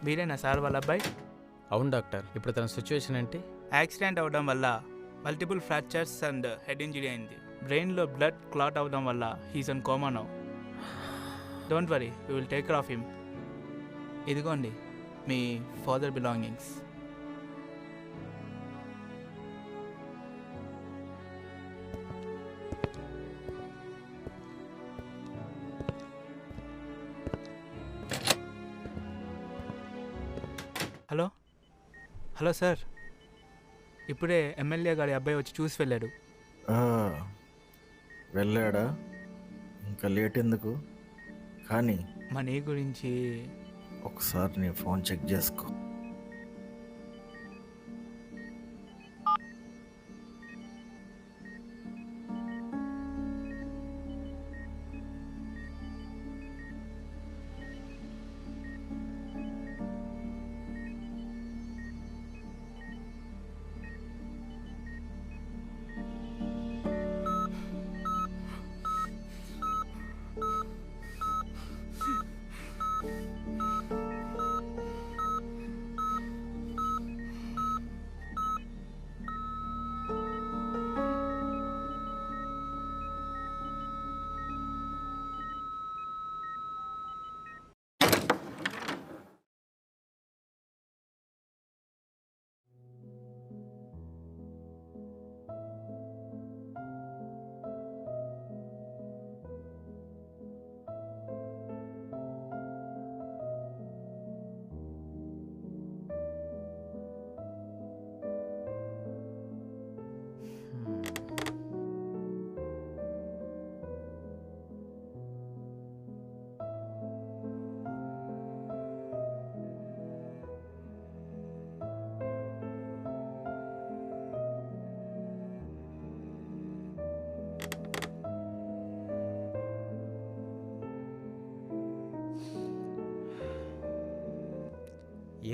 మీరేనా సార్ వాళ్ళ అబ్బాయి? అవును డాక్టర్. ఇప్పుడు తన సిచ్యువేషన్ ఏంటి? యాక్సిడెంట్ అవ్వడం వల్ల multiple fractures and head injury అయింది. బ్రెయిన్లో బ్లడ్ క్లాట్ అవ్వడం వల్ల he's in coma now. Don't worry, we will take care of him. ఇదిగోండి మీ father belongings. Hello hello sir, ఇప్పుడే ఎమ్మెల్యే గారి అబ్బాయి వచ్చి చూసి వెళ్ళాడు. వెళ్ళాడా? ఇంకా లేట్ ఎందుకు? కానీ మనీ గురించి ఒకసారి నీ ఫోన్ చెక్ చేసుకో.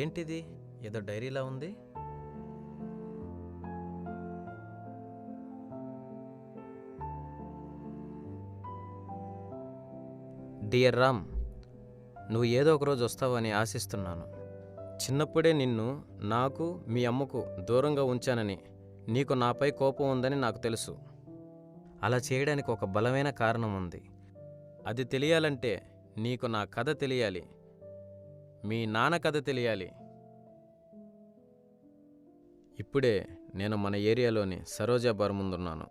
ఏంటిది? ఏదో డైరీలా ఉంది. డియర్ రామ్, నువ్వు ఏదో ఒకరోజు వస్తావని ఆశిస్తున్నాను. చిన్నప్పుడే నిన్ను నాకు మీ అమ్మకు దూరంగా ఉంచానని, నీకు నాపై కోపం ఉందని నాకు తెలుసు. అలా చేయడానికి ఒక బలమైన కారణం ఉంది. అది తెలియాలంటే నీకు నా కథ తెలియాలి, మీ నాన్న కథ తెలియాలి. ఇప్పుడే నేను మన ఏరియాలోని సరోజా బార్ ముందున్నాను.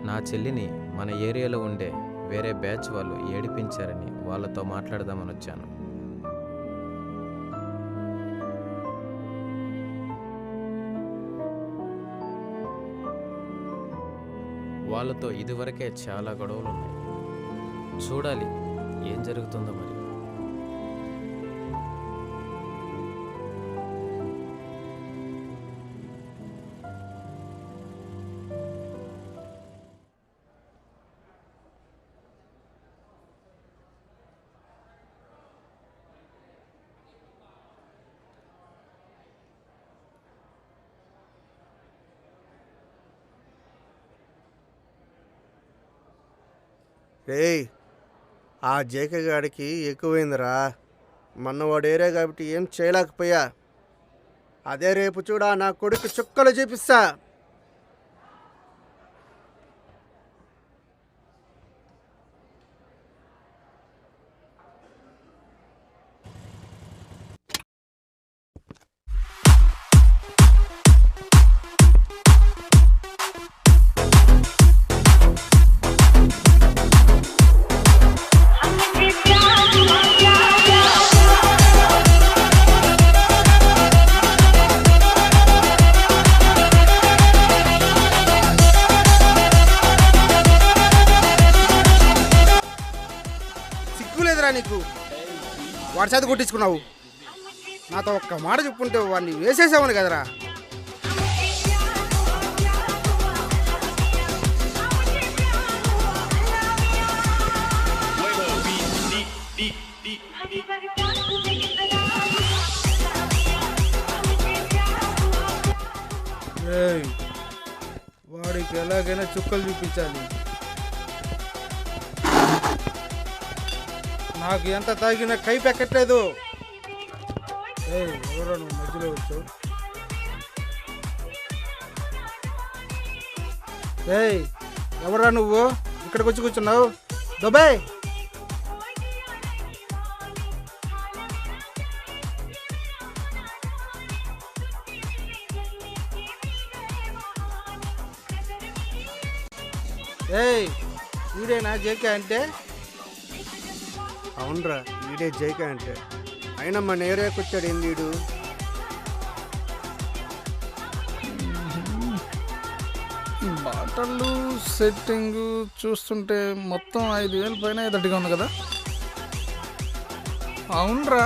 నా చెల్లిని మన ఏరియాలో ఉండే వేరే బ్యాచ్ వాళ్ళు ఏడిపించారని వాళ్ళతో మాట్లాడదామని వచ్చాను. వాళ్ళతో ఇదివరకే చాలా గొడవలు ఉన్నాయి. చూడాలి ఏం జరుగుతుందో మరి. రేయ్, ఆ జేకే గాడికి ఎక్కువైందిరా. మొన్న వాడు ఏరియా కాబట్టి ఏం చేయలేకపోయా. అదే రేపు చూడా నా కొడుకు చుక్కలు చూపిస్తా. నీకు వాడి చేత కొట్టించుకున్నావు. నాతో ఒక్క మాట చెప్పుంటే వాడిని వేసేసామని కదరా. వాడికి ఎలాగైనా చుక్కలు చూపించాలి. నాకు ఎంత తాగినా కై పెక్కట్లేదు. ఎవరో నువ్వు మధ్యలో వచ్చావు. ఎవరా నువ్వు ఇక్కడికి వచ్చి కూర్చున్నావు? దుబాయ్ వీడేనా జేకే అంటే? అవునరా, వీడే జేకే అంటే. అయినా మన ఏరియాకి వచ్చాడు ఏంది వీడు? బాటలు సెట్టింగ్ చూస్తుంటే మొత్తం 5,000 పైన ఎదటిగా ఉంది కదా. అవునరా,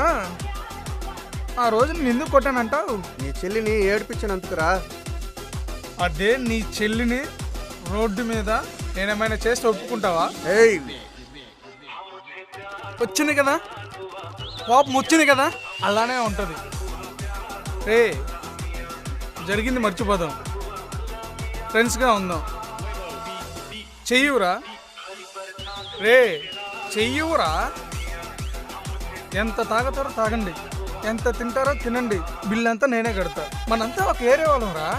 ఆ రోజు నేను ఎందుకు కొట్టానంటావు? నీ చెల్లిని ఏడిపించినందుకురా. అదే నీ చెల్లిని రోడ్డు మీద నేనేమైనా చేస్తే ఒప్పుకుంటావా? వచ్చింది కదా, కోపం వచ్చింది కదా, అలానే ఉంటుంది. రే, జరిగింది మర్చిపోదాం, ఫ్రెండ్స్గా ఉందాం. చెయ్యురా రే, చెయ్యురా. ఎంత తాగుతారో తాగండి, ఎంత తింటారో తినండి, బిల్లు అంతా నేనే కడతా. మనంతా ఒక ఏరియా వాళ్ళం రా.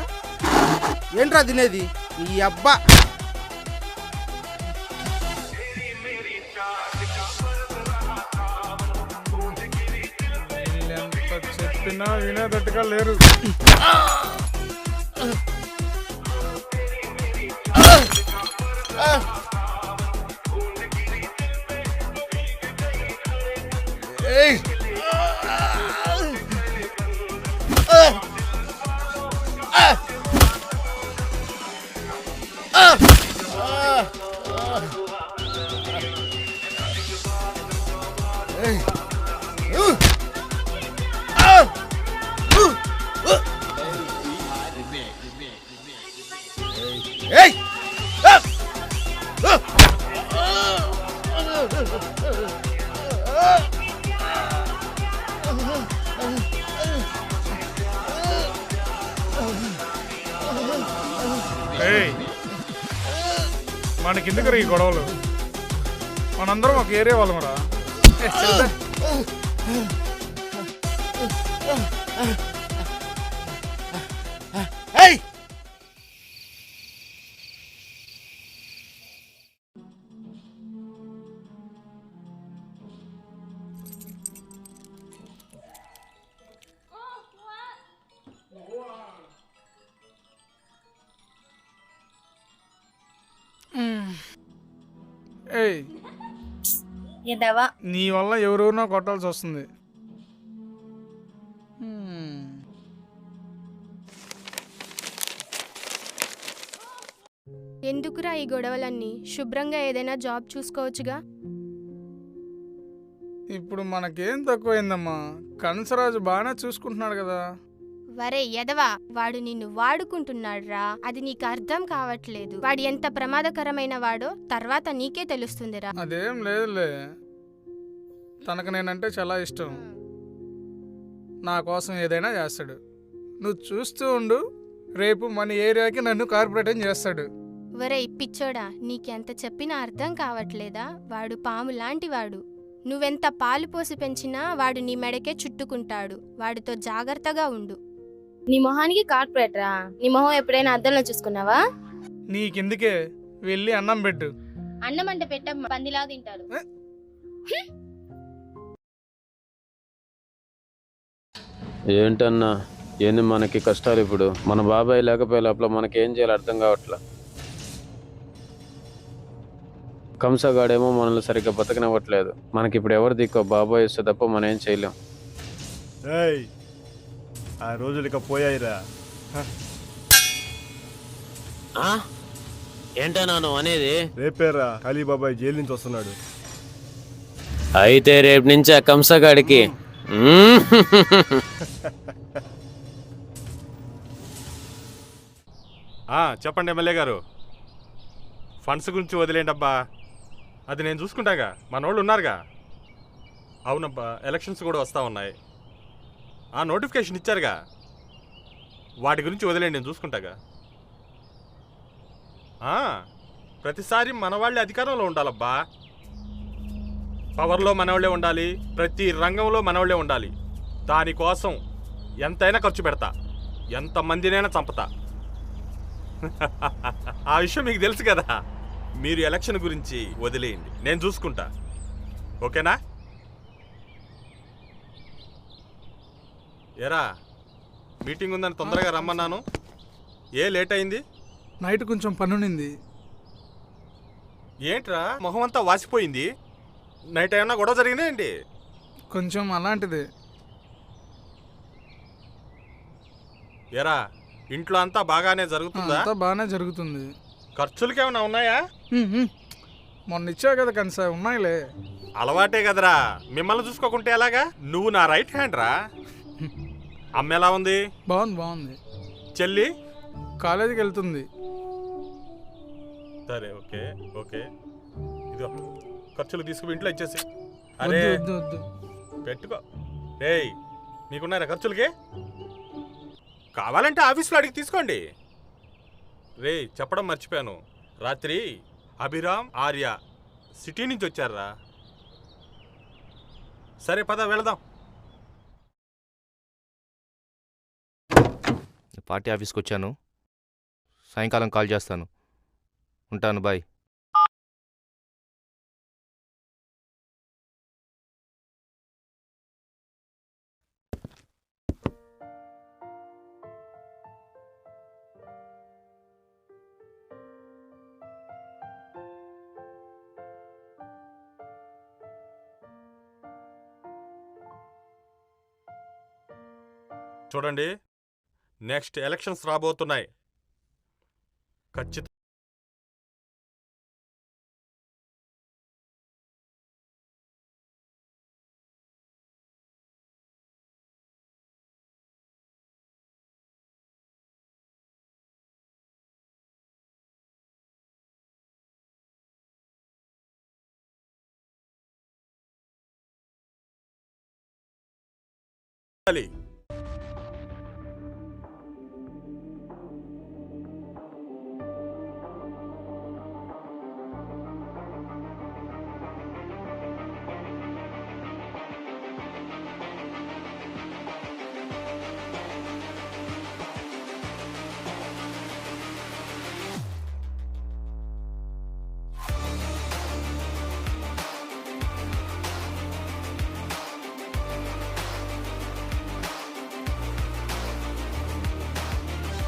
ఏంట్రా తినేది ఈ అబ్బా? ఎంత చెప్పినా వినేటట్టుగా లేరు. మనకెందుకు ఈ గొడవలు? మనందరం ఒక ఏరియా వాళ్ళం రా. నీ వల్ల ఎవరెవరినో కొట్టాల్సి వస్తుంది. ఎందుకురా ఈ గొడవలన్నీ? శుభ్రంగా ఏదైనా జాబ్ చూసుకోవచ్చుగా. ఇప్పుడు మనకేం తక్కువైందమ్మా, కనసరాజు బాగానే చూసుకుంటున్నాడు కదా. వరే ఎదవా, వాడు నిన్ను వాడుకుంటున్నాడురా. అది నీకు అర్థం కావట్లేదు. వాడు ఎంత ప్రమాదకరమైన వాడో తర్వాత నీకే తెలుస్తుందిరా. అదేం లేదులే, తనకు నేనంటే చాలా ఇష్టం. నా కోసం ఏదైనా చేస్తాడు. నువ్వు చూస్తూ ఉండు, రేపు మన ఏరియాకి నన్ను కార్పొరేట్ చేస్తాడు. వరే పిచ్చోడా, నీకెంత చెప్పినా అర్థం కావట్లేదా? వాడు పాము లాంటి వాడు. నువ్వెంత పాలు పోసి పెంచినా వాడు నీ మెడకే చుట్టుకుంటాడు. వాడితో జాగ్రత్తగా ఉండు. నీ మొహానికి కార్పొరేటరా? నీ మొహం ఎప్పుడైనా అద్దంలో చూసుకున్నావా? నీకెందుకే, వెళ్ళి అన్నం పెట్టు. అన్నం అంటే పెట్ట పందిలా తింటారు. ఏంటన్నా, ఏంది మనకి కష్టాలు ఇప్పుడు? మన బాబాయ్ లేకపోయే లోపల మనకేం చేయాలో అర్థం కావట్లా. కంసగాడేమో మనల్ని సరిగ్గా బతకనివ్వట్లేదు. మనకి ఇప్పుడు ఎవరు దిక్కో? బాబాయ్ వస్తే తప్ప మనం ఏం చేయలేం. ఆ రోజులు ఇక పోయాయిరా. ఏంటన్నా నువ్వు అనేది? రేపేరా కాళీబాబాయ్ జైలు నుంచి వస్తున్నాడు. అయితే రేపు నుంచి ఆ కంసగాడికి చెప్పండి ఎమ్మెల్యే గారు. ఫండ్స్ గురించి వదిలేండి అబ్బా, అది నేను చూసుకుంటాగా, మన వాళ్ళు ఉన్నారుగా. అవునబ్బా, ఎలక్షన్స్ కూడా వస్తూ ఉన్నాయి. ఆ నోటిఫికేషన్ ఇచ్చారుగా, వాటి గురించి వదిలేండి, నేను చూసుకుంటాగా. ప్రతిసారి మన వాళ్ళే అధికారంలో ఉండాలబ్బా. పవర్లో మనవాళ్ళే ఉండాలి, ప్రతి రంగంలో మనవాళ్ళే ఉండాలి. దానికోసం ఎంతైనా ఖర్చు పెడతా, ఎంతమందినైనా చంపుతా. ఆ విషయం మీకు తెలుసు కదా. మీరు ఎలక్షన్ గురించి వదిలేయండి, నేను చూసుకుంటా. ఓకేనా? ఏరా, మీటింగ్ ఉందని తొందరగా రమ్మన్నాను, ఏ లేట్ అయింది? నైట్ కొంచెం పనునింది. ఏంట్రా మొహం అంతా వాసిపోయింది? నైట్ ఏమన్నా గొడవ జరిగినాయండి? కొంచెం అలాంటిది. ఏరా, ఇంట్లో అంతా బాగానే జరుగుతుందా? అంతా బాగానే జరుగుతుంది. ఖర్చులకి ఏమైనా ఉన్నాయా? మొన్న ఇచ్చావు కదా కనసా, ఉన్నాయిలే. అలవాటే కదరా, మిమ్మల్ని చూసుకోకుంటే ఎలాగా? నువ్వు నా రైట్ హ్యాండ్ రా. అమ్మ ఎలా ఉంది? బాగుంది. చెల్లి కాలేజీకి వెళ్తుంది. సరే, ఓకే ఓకే. ఇదిగో ఖర్చులు తీసుకుని ఇంట్లో ఇచ్చేసి. అరే వద్దు. పెట్టుకో. రేయ్, మీకున్నారా ఖర్చులకి? కావాలంటే ఆఫీస్లో అడిగి తీసుకోండి. రేయ్, చెప్పడం మర్చిపోయాను, రాత్రి అభిరామ్, ఆర్య సిటీ నుంచి వచ్చారా. సరే పద వెళదాం. పార్టీ ఆఫీస్కి వచ్చాను, సాయంకాలం కాల్ చేస్తాను. ఉంటాను, బాయ్. చూడండి, నెక్స్ట్ ఎలక్షన్స్ రాబోతున్నాయి. ఖచ్చితంగా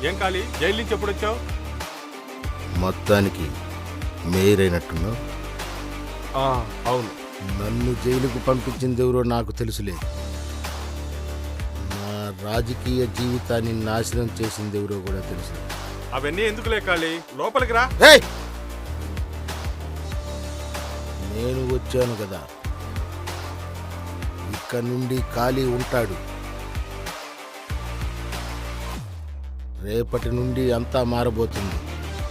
ఏం కాలి, జైలు నుంచి ఎప్పుడు వచ్చావు? మొత్తానికి మేయర్ అయినట్టున్నావు. అవును. నన్ను జైలుకు పంపించింది ఎవరో నాకు తెలుసులేదు. నా రాజకీయ జీవితాన్ని నాశనం చేసింది ఎవరో కూడా తెలుసు. అవన్నీ ఎందుకులే కాళీ, లోపలికి రా. నేను వచ్చాను కదా, ఇక్కడ నుండి ఖాళీ ఉంటాడు. రేపటి నుండి అంతా మారబోతుంది.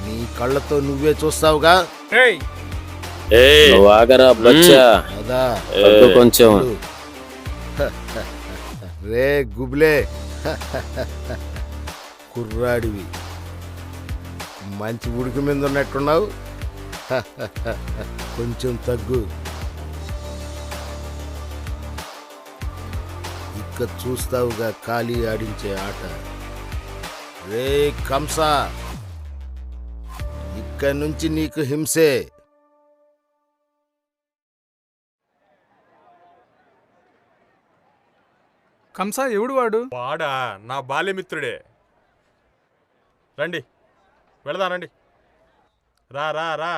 నీ కళ్ళతో నువ్వే చూస్తావుగా. అదా కొంచెం రే గుబ్లే, కుర్రాడివి, మంచి ఉడికి మీద ఉన్నట్టున్నావు. కొంచెం తగ్గు. ఇక చూస్తావుగా ఖాళీ ఆడించే ఆట. రే కంసా, ఇక్కడి నుంచి నీకు హింసే. కంసా ఎవడు వాడు? వాడా నా బాల్యమిత్రుడే. రండి వెళదాం, రండి. రా రా రా.